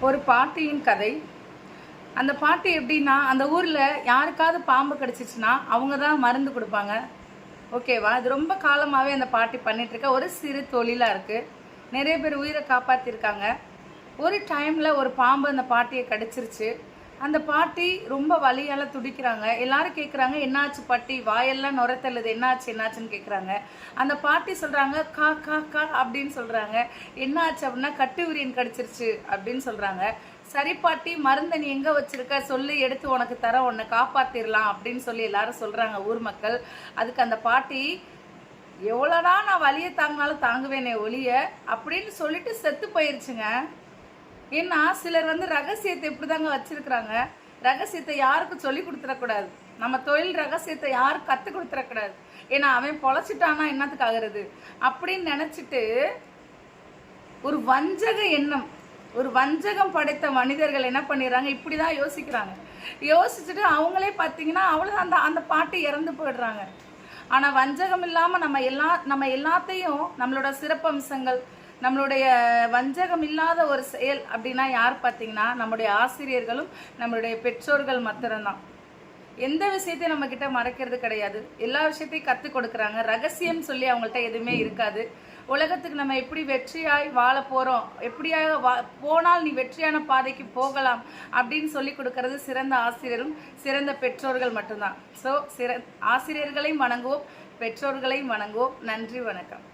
ஒரு பாட்டியின் கதை. அந்த பாட்டி எப்படின்னா, அந்த ஊரில் யாருக்காவது பாம்பு கடிச்சிச்சுன்னா அவங்க தான் மருந்து கொடுப்பாங்க. ஓகேவா? இது ரொம்ப காலமாகவே அந்த பாட்டி பண்ணிகிட்ருக்க ஒரு சிறு தொழிலாக இருக்குது. நிறைய பேர் உயிரை காப்பாற்றிருக்காங்க. ஒரு டைமில் ஒரு பாம்பு அந்த பாட்டியை கடிச்சிருச்சு. அந்த பாட்டி ரொம்ப வலியால் துடிக்கிறாங்க. எல்லாரும் கேட்குறாங்க, என்னாச்சு பாட்டி, வாயெல்லாம் நுரத்தல்லுது, என்னாச்சுன்னு கேட்குறாங்க. அந்த பாட்டி சொல்கிறாங்க, கா கா கா அப்படின்னு சொல்கிறாங்க. என்னாச்சு அப்படின்னா, கட்டு விரியன் கடிச்சிருச்சு அப்படின்னு சொல்கிறாங்க. சரி பாட்டி, மருந்தை நீ எங்கே வச்சுருக்க சொல்லி, எடுத்து உனக்கு தர, உன்னை காப்பாற்றிடலாம் அப்படின்னு சொல்லி எல்லாரும் சொல்கிறாங்க ஊர் மக்கள். அதுக்கு அந்த பாட்டி, எவ்வளோடா நான் வலியை தாங்கினாலும் தாங்குவேனே ஒளிய அப்படின்னு சொல்லிட்டு செத்து போயிருச்சுங்க. ஏன்னா சிலர் ரகசியத்தை இப்படி தாங்க வச்சிருக்கிறாங்க. ரகசியத்தை யாருக்கும் சொல்லி கொடுத்துடக்கூடாது. நம்ம தொழில் ரகசியத்தை யாரும் கற்றுக் கொடுத்துடக்கூடாது. ஏன்னா அவன் பொழைச்சிட்டானா என்னத்துக்கு ஆகுறது அப்படின்னு நினச்சிட்டு ஒரு வஞ்சக எண்ணம், ஒரு வஞ்சகம் படைத்த மனிதர்கள் என்ன பண்ணிடுறாங்க, இப்படி தான் யோசிக்கிறாங்க. யோசிச்சுட்டு அவங்களே பார்த்தீங்கன்னா அவ்வளோ அந்த பாட்டி இறந்து போயிடுறாங்க. ஆனால் வஞ்சகம் இல்லாமல் நம்ம எல்லாத்தையும், நம்மளோட சிறப்பம்சங்கள், நம்மளுடைய வஞ்சகம் இல்லாத ஒரு செயல் அப்படின்னா யார் பார்த்தீங்கன்னா, நம்முடைய ஆசிரியர்களும் நம்மளுடைய பெற்றோர்கள் மாத்திரம்தான். எந்த விஷயத்தையும் நம்மக்கிட்ட மறைக்கிறது கிடையாது. எல்லா விஷயத்தையும் கற்றுக் கொடுக்குறாங்க. ரகசியம் சொல்லி அவங்கள்ட்ட எதுவுமே இருக்காது. உலகத்துக்கு நம்ம எப்படி வெற்றியாய் வாழ போகிறோம், எப்படியாக போனால் நீ வெற்றியான பாதைக்கு போகலாம் அப்படின்னு சொல்லி கொடுக்கறது சிறந்த ஆசிரியரும் சிறந்த பெற்றோர்கள் மட்டும்தான். ஸோ ஆசிரியர்களையும் வணங்குவோம், பெற்றோர்களையும் வணங்குவோம். நன்றி, வணக்கம்.